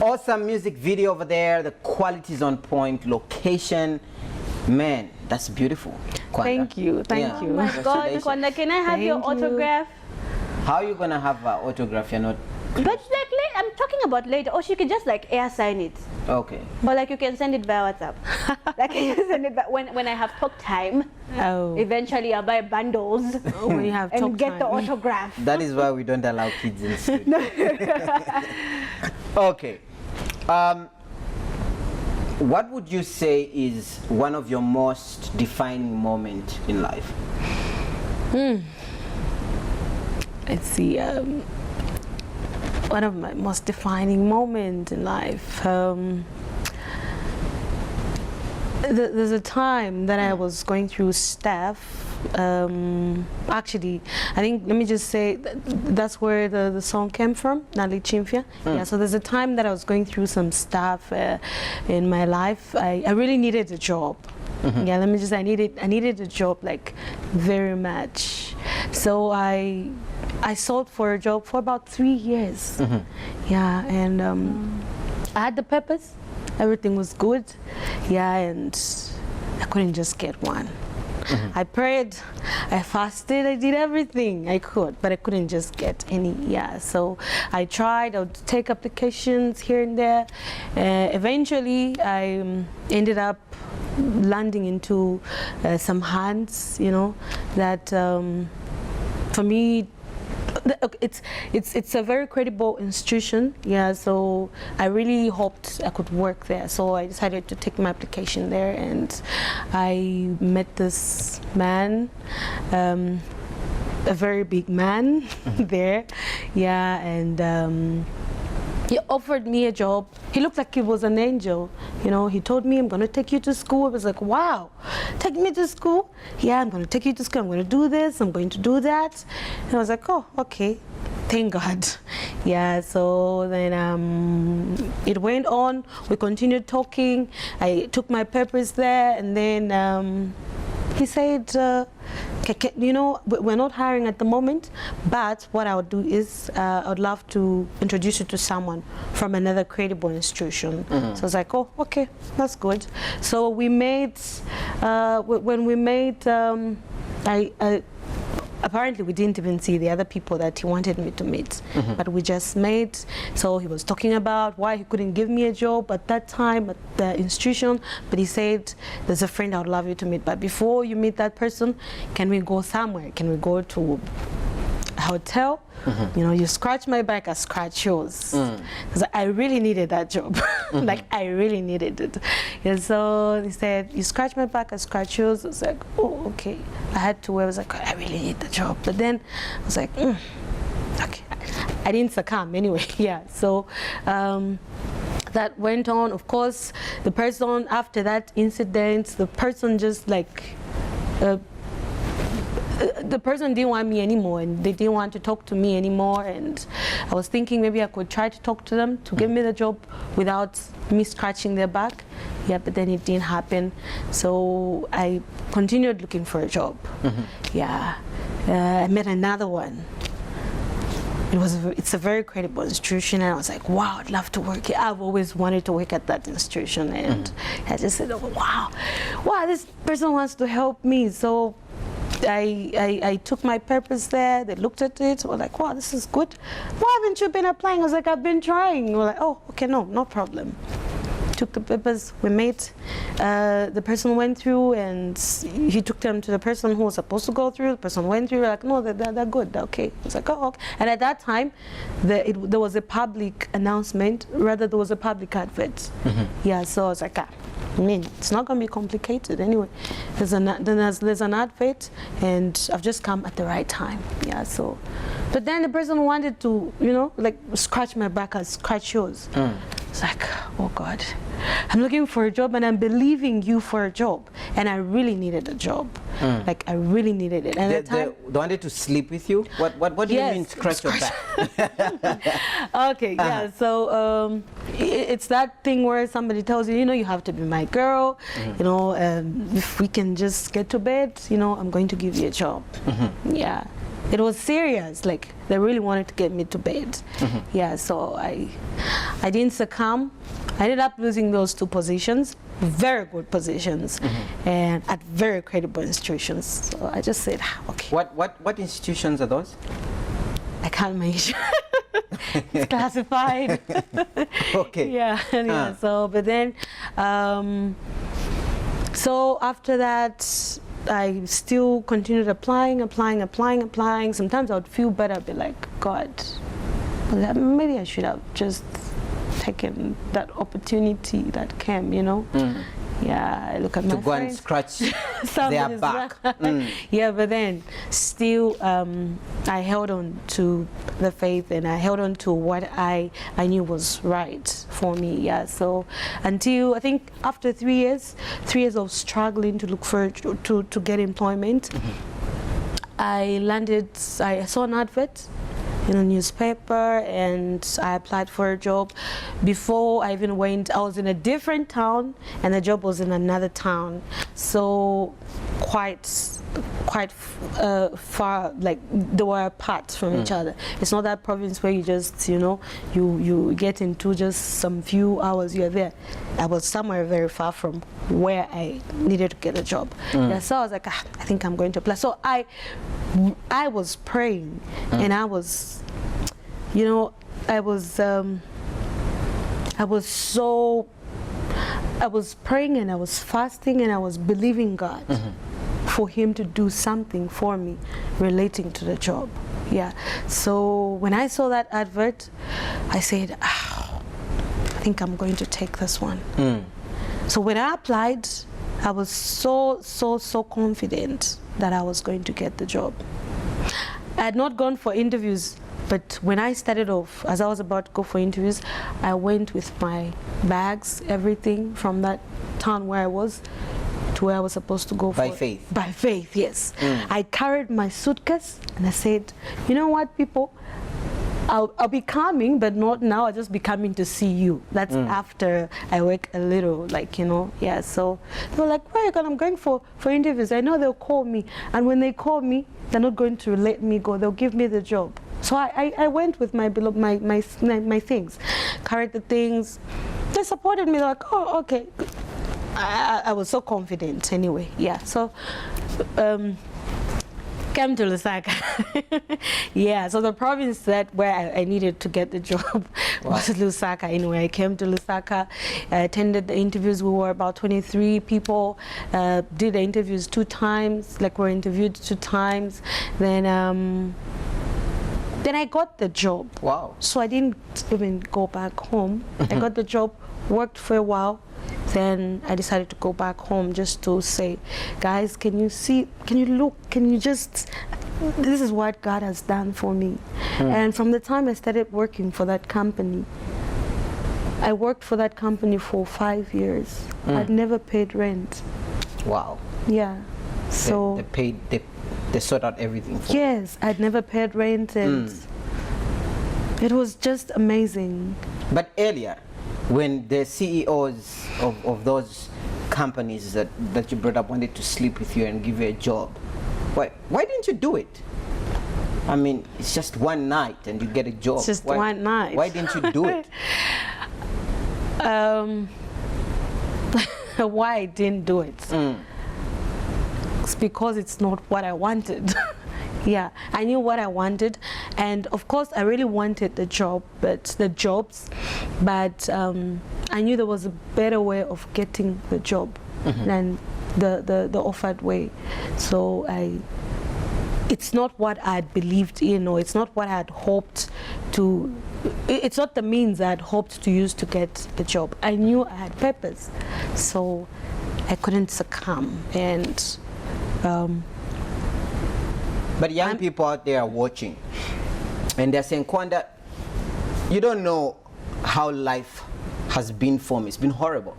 Awesome music video over there. The quality is on point. Location, man, that's beautiful. Kwanda. Thank you. Thank you. Oh my God, Kwanda, can I have your autograph? How are you gonna have an autograph? You're not. But like, I'm talking about later. Or she could just like air sign it. Okay. But like you can send it via WhatsApp. Like you can send it when I have talk time. Oh. Eventually I'll buy bundles. When you have and talk get time. the autograph. That is why we don't allow kids in studio. Okay. What would you say is one of your most defining moments in life? Let's see. One of my most defining moments in life. There's a time that I was going through stuff. Actually, I think, let me just say, that's where the song came from, Nali Chimfia. Yeah, so there's a time that I was going through some stuff in my life. I really needed a job. Yeah, let me just, I needed a job, like, very much. So I sought for a job for about 3 years. Yeah, and I had the papers. Everything was good. Yeah, and I couldn't just get one. I prayed, I fasted, I did everything I could, but I couldn't just get any. Yeah, so I tried. I would take applications here and there. Eventually, I ended up landing into some hands, you know, that for me, it's a very credible institution. Yeah, so I really hoped I could work there. So I decided to take my application there, and I met this man, a very big man there. Yeah, and he offered me a job. He looked like he was an angel. You know, he told me, I'm going to take you to school. I was like, wow, take me to school? Yeah, I'm going to take you to school. I'm going to do this. I'm going to do that. And I was like, oh, okay. Thank God. Yeah, so then it went on. We continued talking. I took my papers there, and then he said, you know, we're not hiring at the moment, but what I would do is I would love to introduce you to someone from another credible institution. So I was like, oh, okay, that's good. So we made, when we made, apparently we didn't even see the other people that he wanted me to meet, but we just met. So he was talking about why he couldn't give me a job at that time at the institution, but he said, there's a friend I would love you to meet, but before you meet that person, can we go somewhere? Can we go to a hotel? You know, you scratch my back, I scratch yours. Because I really needed that job. Like, I really needed it. And so he said, you scratch my back, I scratch yours. I was like, oh, okay. I had to, I was like, I really need the job. But then I was like, okay. I didn't succumb anyway. Yeah, so that went on. Of course, the person, after that incident, the person just like, the person didn't want me anymore, and they didn't want to talk to me anymore, and I was thinking maybe I could try to talk to them to give me the job without me scratching their back. Yeah, but then it didn't happen, so I continued looking for a job. Yeah, I met another one. It's a very credible institution, and I was like, wow, I'd love to work here. I've always wanted to work at that institution, and I just said, oh, wow, this person wants to help me. So I took my papers there. They looked at it. Were like, wow, this is good. Why haven't you been applying? I was like, I've been trying. We're like, oh, okay, no problem. Took the papers, we met. The person went through, and he took them to the person who was supposed to go through. The person went through, like, no, they're good, they're okay. I was like, oh, okay. And at that time, there was a public announcement, rather there was a public advert. Yeah, so I was like, I mean, it's not going to be complicated anyway. There's an advert, and I've just come at the right time. Yeah, so. But then the person wanted to, you know, like scratch my back and scratch yours. It's like, oh God, I'm looking for a job and I'm believing you for a job, and I really needed a job. Like, I really needed it. And they wanted to sleep with you? What do you mean scratch your back? Okay, yeah, so it's that thing where somebody tells you, you know, you have to be my girl, you know, if we can just get to bed, you know, I'm going to give you a job. Yeah. it was serious. Like they really wanted to get me to bed. Yeah, so I didn't succumb. I ended up losing those 2 positions, very good positions, and at very credible institutions. So I just said, okay. What institutions are those? I can't mention. It's classified. Okay. Yeah. So, but then, so after that, I still continued applying. Sometimes I would feel better, I'd be like, God, maybe I should have just taken that opportunity that came, you know. Yeah, I look at my to go and friends. scratch their back. Yeah, but then still I held on to the faith, and I held on to what I knew was right for me. Yeah, so until I think after 3 years of struggling to look for to get employment, I saw an advert in a newspaper, and I applied for a job. Before I even went, I was in a different town, and the job was in another town, so quite far, like they were apart from each other. It's not that province where you just, you know, you get into just some few hours you're there. I was somewhere very far from where I needed to get a job. Yeah, so I was like, I think I'm going to apply. So I was praying, and I was, you know, I was praying, and I was fasting, and I was believing God for Him to do something for me relating to the job. Yeah. So when I saw that advert, I said, I think I'm going to take this one. So when I applied, I was so confident that I was going to get the job. I had not gone for interviews, but when I started off, as I was about to go for interviews, I went with my bags, everything from that town where I was to where I was supposed to go. By faith? By faith, yes. I carried my suitcase, and I said, you know what, people, I'll be coming, but not now. I'll just be coming to see you. That's after I work a little, like, you know. Yeah, so they were like, where are you going? I'm going for interviews. I know they'll call me, and when they call me, they're not going to let me go. They'll give me the job. So I went with my things, carried the things. They supported me. They're like, oh, okay. I was so confident anyway. Yeah, so came to Lusaka. Yeah, so the province that where I needed to get the job was Lusaka. Anyway, I came to Lusaka, attended the interviews. We were about 23 people, did the interviews 2 times, like were interviewed 2 times. Then I got the job. Wow. So I didn't even go back home. I got the job, worked for a while. Then I decided to go back home just to say, guys, can you see, can you look, can you just, this is what God has done for me. And from the time I started working for that company, I worked for that company for 5 years. I'd never paid rent. Wow. Yeah. So they paid, they sort out everything for yes, I'd never paid rent, and it was just amazing. But earlier, when the CEOs of those companies that you brought up wanted to sleep with you and give you a job, why didn't you do it? I mean, it's just one night and you get a job. It's just one night. Why didn't you do it? Why I didn't do it? It's because it's not what I wanted. Yeah, I knew what I wanted, and of course I really wanted the job, but I knew there was a better way of getting the job than the offered way. So it's not what I had believed in, or it's not what I had hoped to. It's not the means I had hoped to use to get the job. I knew I had purpose, so I couldn't succumb. And but young people out there are watching, and they're saying, Kwanda, you don't know how life has been for me. It's been horrible.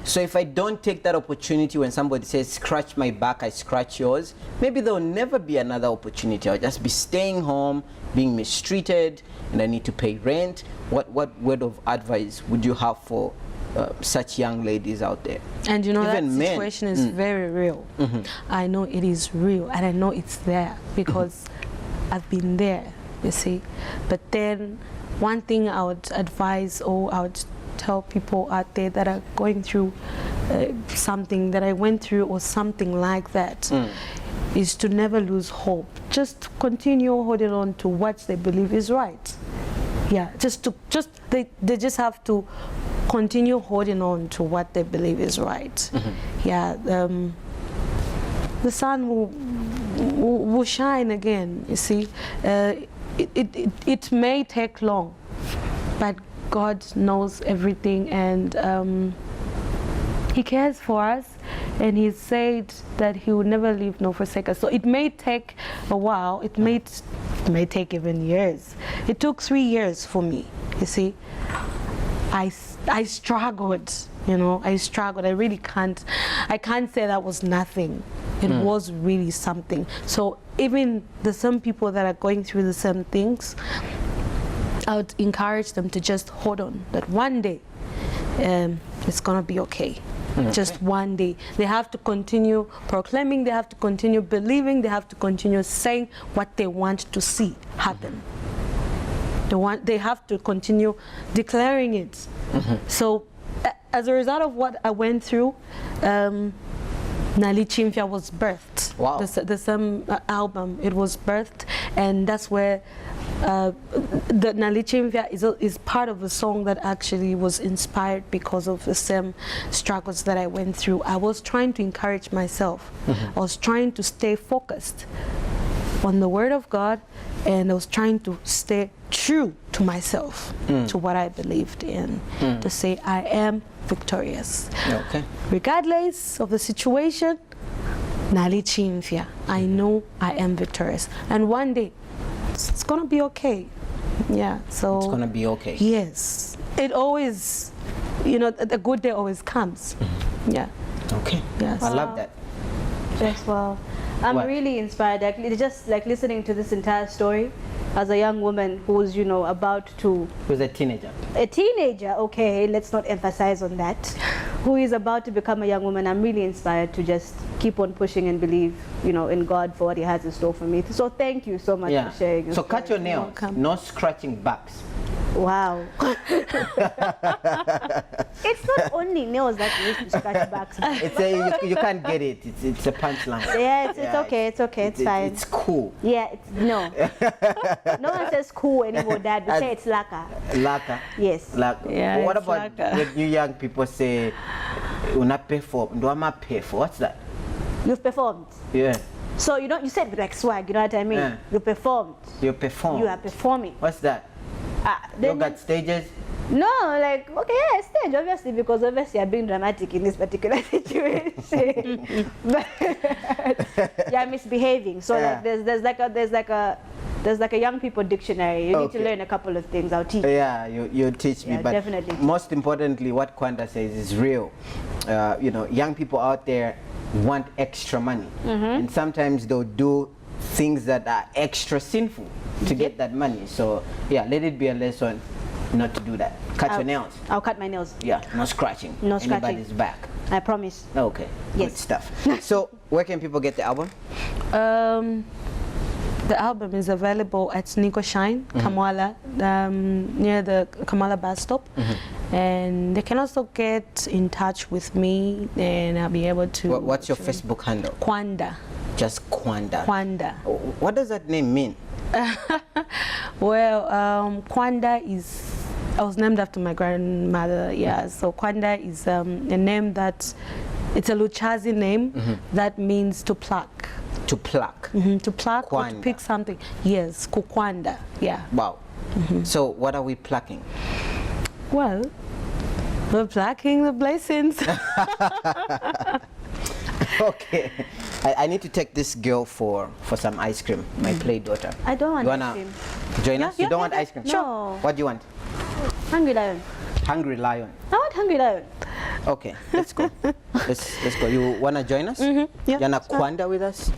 So if I don't take that opportunity when somebody says, scratch my back, I scratch yours, maybe there'll never be another opportunity. I'll just be staying home, being mistreated, and I need to pay rent. What word of advice would you have for such young ladies out there? And you know, even that men. situation is very real. I know it is real, and I know it's there because I've been there, you see. But then one thing I would advise, or I would tell people out there that are going through something that I went through or something like that, is to never lose hope. Just continue holding on to what they believe is right. Yeah, they just have to continue holding on to what they believe is right. Yeah, the sun will shine again, you see. It may take long, but God knows everything, and He cares for us, and He said that He will never leave nor forsake us. So it may take a while, it may take even years. It took 3 years for me, you see. I struggled, you know, I struggled. I can't say that was nothing. It was really something. So even some people that are going through the same things, I would encourage them to just hold on, that one day it's gonna be okay. Just one day. They have to continue proclaiming, they have to continue believing, they have to continue saying what they want to see happen. They have to continue declaring it. So as a result of what I went through, Nali Chimfia was birthed. Wow. The same album, it was birthed, and that's where the Nali Chimfia is part of a song that actually was inspired because of the same struggles that I went through. I was trying to encourage myself. I was trying to stay focused on the Word of God, and I was trying to stay true to myself, to what I believed in, to say I am victorious. Okay. Regardless of the situation, Nali Chimfia, I know I am victorious. And one day, it's gonna be okay. Yeah, so. It's gonna be okay. Yes. It always, you know, the good day always comes. Yeah. Okay. Yes. I love that. Yes, well, I'm What? really inspired. Just like listening to this entire story as a young woman who's, you know, about to... Who's a teenager? A teenager, okay, let's not emphasize on that. Who is about to become a young woman. I'm really inspired to just keep on pushing and believe, you know, in God for what He has in store for me. So thank you so much for sharing your So story. cut your nails, no scratching backs. Wow. It's not only nails that you use to scratch backs. You can't get it. It's a punchline. Yeah, it's okay. It's okay. It's fine. It's cool. Yeah, no. No one says cool anymore, Dad. We say it's laka. Laka. Yes. Laka. Yeah, But what it's about laka. when you young people say, "Una pay for"? Do I pay for? What's that? You've performed. Yeah. So you don't. You said with like swag. You know what I mean? Yeah. You performed. You perform. You are performing. What's that? You Then got stages. no, like okay, yeah, stage obviously, because obviously I'm being dramatic in this particular situation. But you're misbehaving. So Yeah. like there's like a young people dictionary. You need to Okay. learn a couple of things. I'll teach. Yeah, you teach me. Yeah, But definitely. most importantly, what Kwanda says is real. You know, young people out there want extra money, and sometimes they'll do things that are extra sinful to get that money. So yeah, let it be a lesson not to do that. Cut your nails. I'll cut my nails. Yeah, no scratching. No scratching. Anybody's back. I promise. Okay. Yes. Good stuff. So where can people get the album? The album is available at Nico Shine, Kamwala, near the Kamala bus stop. And they can also get in touch with me, and I'll be able to... What's your Facebook handle? Kwanda. Just Kwanda. Kwanda. What does that name mean? Well, Kwanda is... I was named after my grandmother, yeah. So Kwanda is a name that... It's a Luchazi name that means to pluck. To pluck. To pluck or to Kwanda. pick something. Yes, Kukwanda, yeah. Wow. So what are we plucking? Well, we're plucking the blessings. Okay. I need to take this girl for some ice cream, my play daughter. I don't want You ice wanna cream. join us? You don't want ice cream? No. What do you want? Hungry lion. Hungry lion. I want hungry lion. Okay, let's go. Let's go. You wanna join us? Yeah. You wanna Kwanda with us?